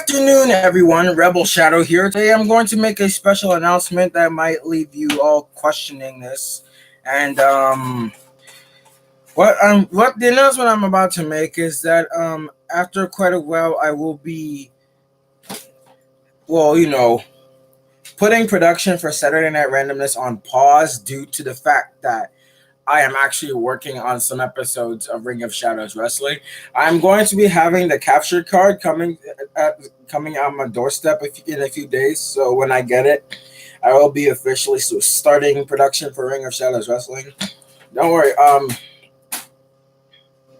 Afternoon, everyone. Rebel Shadow here. Today, I'm going to make a special announcement that might leave you all questioning this. And what the announcement I'm about to make is that after quite a while, I will be well, putting production for Saturday Night Randomness on pause due to the fact that I am actually working on some episodes of Ring of Shadows Wrestling. I'm going to be having the capture card coming on my doorstep in a few days. So when I get it, I will be officially starting production for Ring of Shadows Wrestling. Don't worry.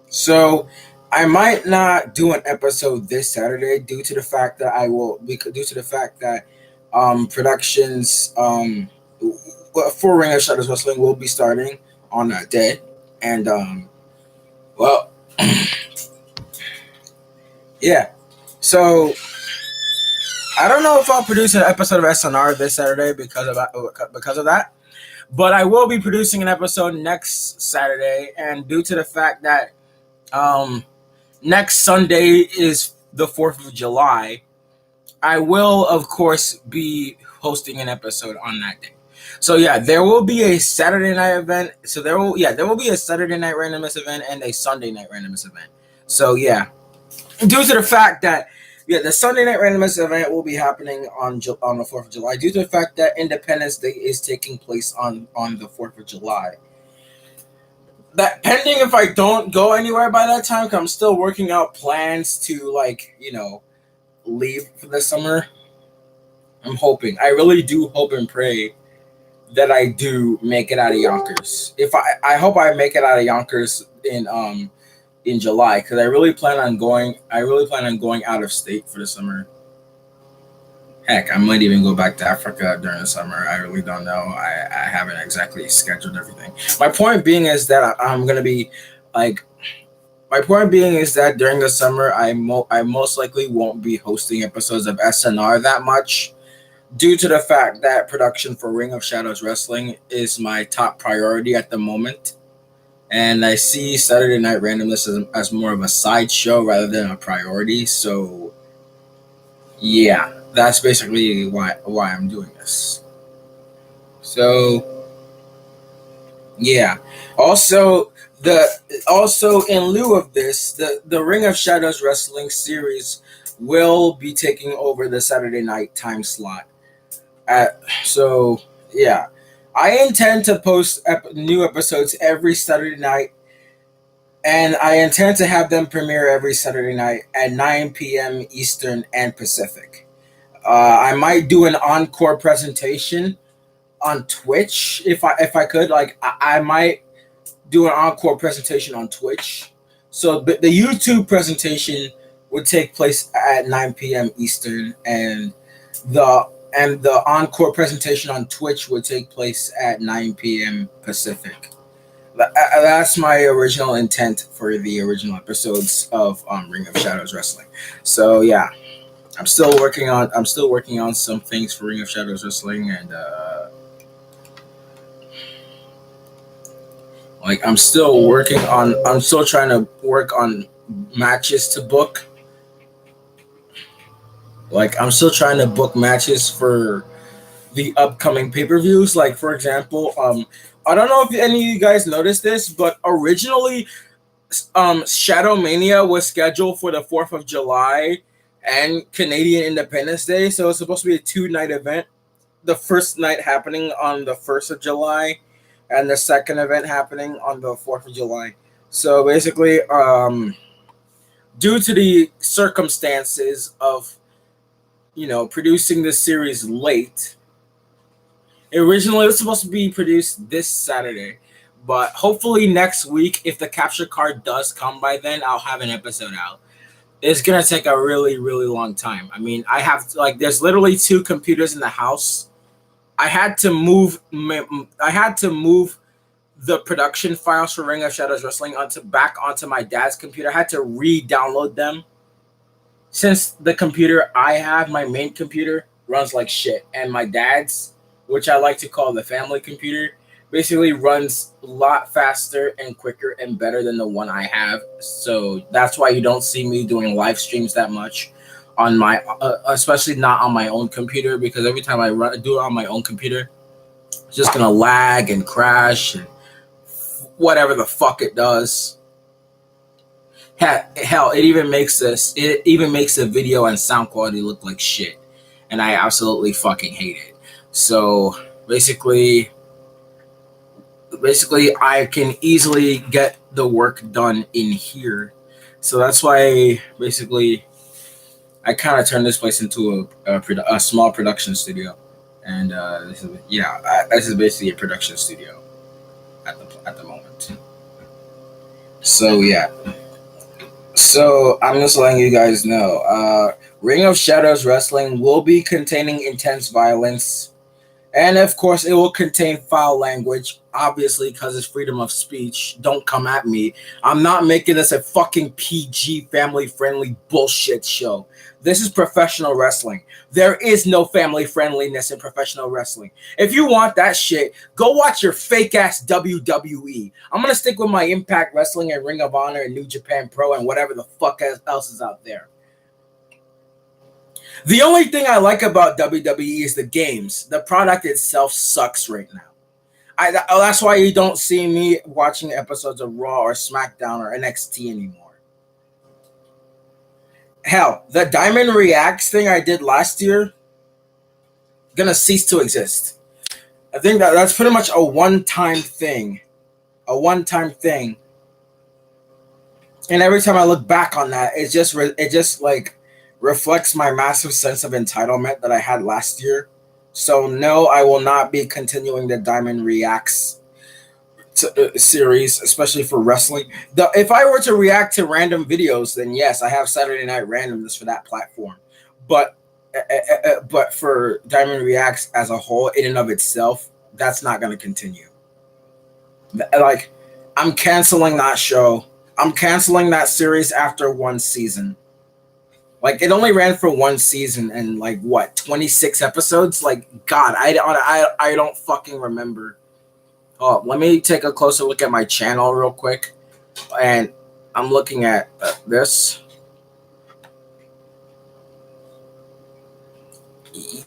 So I might not do an episode this Saturday due to the fact that productions for Ring of Shadows Wrestling will be starting on that day, and well, yeah. So I don't know if I'll produce an episode of SNR this Saturday because of that, but I will be producing an episode next Saturday, and due to the fact that um next Sunday is the 4th of July, I will of course be hosting an episode on that day. So yeah, there will be a Saturday night event. So there will be a Saturday night randomness event and a Sunday night randomness event. So yeah, due to the fact that the Sunday night randomness event will be happening on the 4th of July, due to the fact that Independence Day is taking place on the 4th of July. That pending if I don't go anywhere by that time, because I'm still working out plans to leave for the summer. I really do hope and pray that I do make it out of Yonkers. If I hope I make it out of Yonkers in July, because I really plan on going out of state for the summer. Heck, I might even go back to Africa during the summer. I really don't know. I haven't exactly scheduled everything. My point being is that I'm gonna be like. My point being is that during the summer, I most likely won't be hosting episodes of SNR that much, due to the fact that production for Ring of Shadows Wrestling is my top priority at the moment. And I see Saturday Night Randomness as more of a sideshow rather than a priority. So, yeah, that's basically why I'm doing this. So, yeah. Also, in lieu of this, the Ring of Shadows Wrestling series will be taking over the Saturday night time slot. So yeah, I intend to post new episodes every Saturday night, and I intend to have them premiere every Saturday night at 9 p.m. Eastern and Pacific. I might do an encore presentation on Twitch if I could. I might do an encore presentation on Twitch. So the YouTube presentation would take place at 9 p.m. Eastern, and the encore presentation on Twitch would take place at 9 p.m. Pacific. That's my original intent for the original episodes of Ring of Shadows Wrestling. So yeah, I'm still working on some things for Ring of Shadows Wrestling, and I'm still trying to work on matches to book. I'm still trying to book matches for the upcoming pay-per-views. Like, for example, I don't know if any of you guys noticed this, but originally Shadow Mania was scheduled for the 4th of July and Canadian Independence Day. So it's supposed to be a 2-night event. The first night happening on the 1st of July and the second event happening on the 4th of July. So basically, due to the circumstances of producing this series late, originally it was supposed to be produced this Saturday, but hopefully next week, if the capture card does come by then, I'll have an episode out. It's gonna take a really, really long time. I mean, I have there's literally 2 computers in the house. I had to move the production files for Ring of Shadows Wrestling onto my dad's computer. I had to re-download them, since the computer I have, my main computer, runs like shit, and my dad's, which I like to call the family computer, basically runs a lot faster and quicker and better than the one I have. So that's why you don't see me doing live streams that much on my, especially not on my own computer, because every time do it on my own computer, it's just gonna lag and crash and whatever the fuck it does. Hell, it even makes the video and sound quality look like shit, and I absolutely fucking hate it. So basically, I can easily get the work done in here. So that's why basically I kind of turned this place into a small production studio, and this is basically a production studio at the moment. So yeah. So I'm just letting you guys know, Ring of Shadows Wrestling will be containing intense violence, and of course it will contain foul language, obviously, because it's freedom of speech. Don't come at me. I'm not making this a fucking PG family-friendly bullshit show. This is professional wrestling. There is no family friendliness in professional wrestling. If you want that shit, go watch your fake ass WWE. I'm gonna stick with my Impact Wrestling and Ring of Honor and New Japan Pro and whatever the fuck else is out there. The only thing I like about WWE is the games. The product itself sucks right now. That's why you don't see me watching episodes of Raw or SmackDown or NXT anymore. Hell, the Diamond Reacts thing I did last year gonna cease to exist. I think that's pretty much a one-time thing. And every time I look back on that, it just like reflects my massive sense of entitlement that I had last year. So no, I will not be continuing the Diamond Reacts series, especially for wrestling. If I were to react to random videos, then yes, I have Saturday Night Randomness for that platform. But for Diamond Reacts as a whole, in and of itself, that's not going to continue. Like, I'm canceling that show. I'm canceling that series after one season. Like, it only ran for one season and like what, 26 episodes? Like, God, I don't fucking remember. Oh, let me take a closer look at my channel real quick. And I'm looking at this.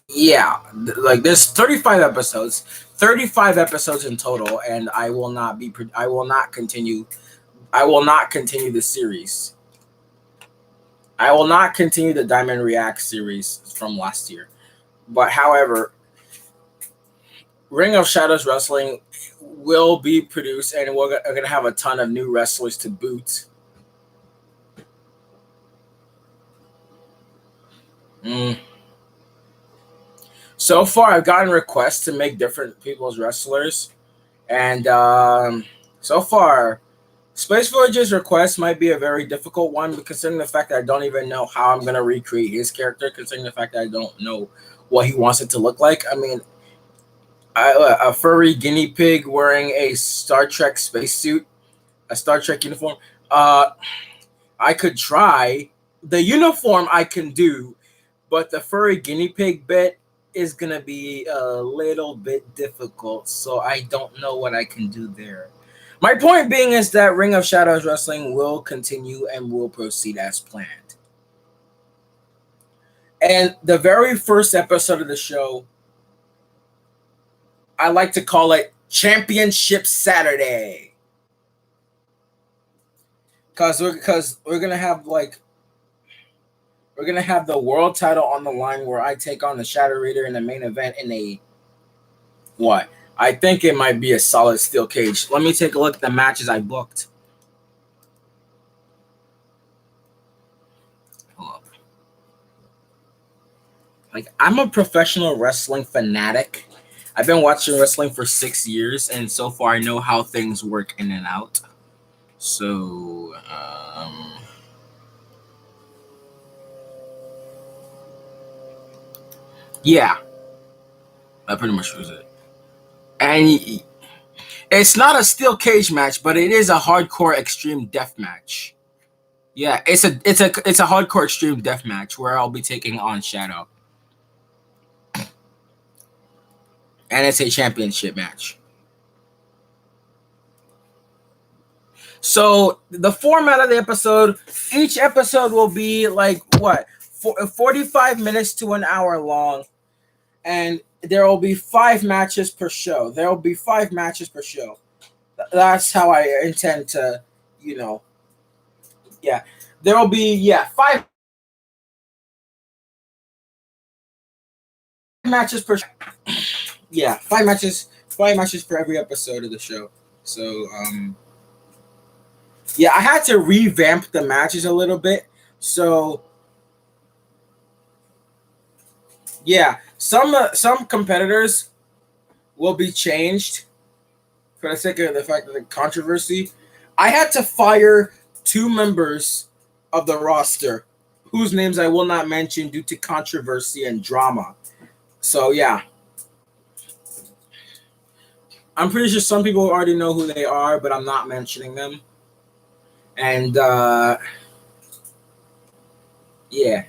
Yeah, like there's 35 episodes in total, and I will not continue the series. I will not continue the Diamond React series from last year. But however, Ring of Shadows Wrestling will be produced, and we're going to have a ton of new wrestlers to boot. So far, I've gotten requests to make different people's wrestlers, and so far, Space Village's request might be a very difficult one, considering the fact that I don't even know how I'm going to recreate his character, considering the fact that I don't know what he wants it to look like. I mean, a furry guinea pig wearing a Star Trek spacesuit, a Star Trek uniform. I could try. The uniform I can do, but the furry guinea pig bit is going to be a little bit difficult, so I don't know what I can do there. My point being is that Ring of Shadows Wrestling will continue and will proceed as planned. And the very first episode of the show, I like to call it Championship Saturday. Because we're going to have the world title on the line, where I take on the Shadow Reader in the main event in a what? I think it might be a solid steel cage. Let me take a look at the matches I booked. Like, I'm a professional wrestling fanatic. I've been watching wrestling for 6 years, and so far I know how things work in and out. So, yeah, that pretty much was it. And it's not a steel cage match, but it is a hardcore extreme death match. Yeah, it's a hardcore extreme death match where I'll be taking on Shadow. And it's a championship match. So the format of the episode, each episode will be like what? 45 minutes to an hour long, and there will be 5 matches per show. There will be 5 matches per show. That's how I intend to, you know, yeah. There will be 5 matches per. Yeah, 5 matches. 5 matches for every episode of the show. So yeah, I had to revamp the matches a little bit. So yeah, some competitors will be changed for the sake of the fact of the controversy. I had to fire 2 members of the roster whose names I will not mention due to controversy and drama. So yeah, I'm pretty sure some people already know who they are, but I'm not mentioning them. And yeah.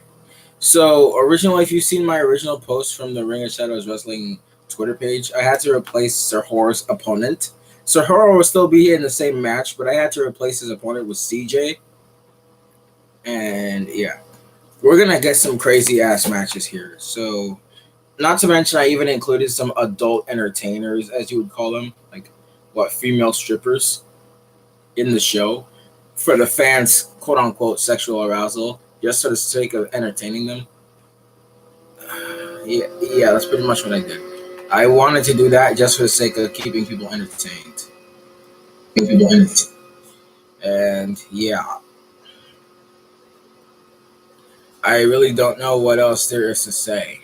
So originally, if you've seen my original post from the Ring of Shadows Wrestling Twitter page, I had to replace Sir Horror's opponent. Sir Horror will still be in the same match, but I had to replace his opponent with CJ. And yeah, we're gonna get some crazy ass matches here. So, not to mention, I even included some adult entertainers, as you would call them, like female strippers, in the show for the fans' quote unquote sexual arousal, just for the sake of entertaining them. Yeah, that's pretty much what I did. I wanted to do that just for the sake of keeping people entertained. And yeah, I really don't know what else there is to say,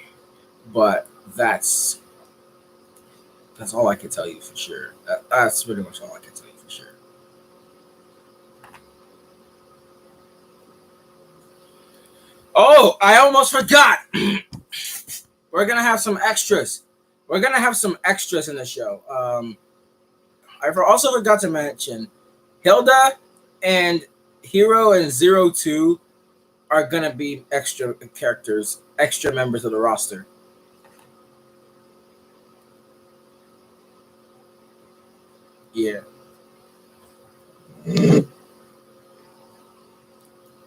but that's all I can tell you for sure. That's pretty much all I can tell you for sure. Oh, I almost forgot. We're gonna have some extras. We're gonna have some extras in the show. I also forgot to mention Hilda and Hero and 02 are gonna be extra characters, extra members of the roster. Yeah.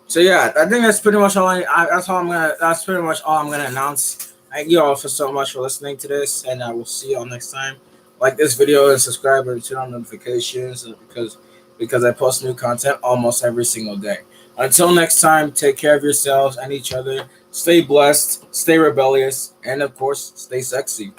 So yeah, I think that's pretty much all. That's pretty much all I'm gonna announce. Thank you all for so much for listening to this, and I will see y'all next time. Like this video and subscribe and turn on notifications because I post new content almost every single day. Until next time, take care of yourselves and each other. Stay blessed, stay rebellious, and of course, stay sexy.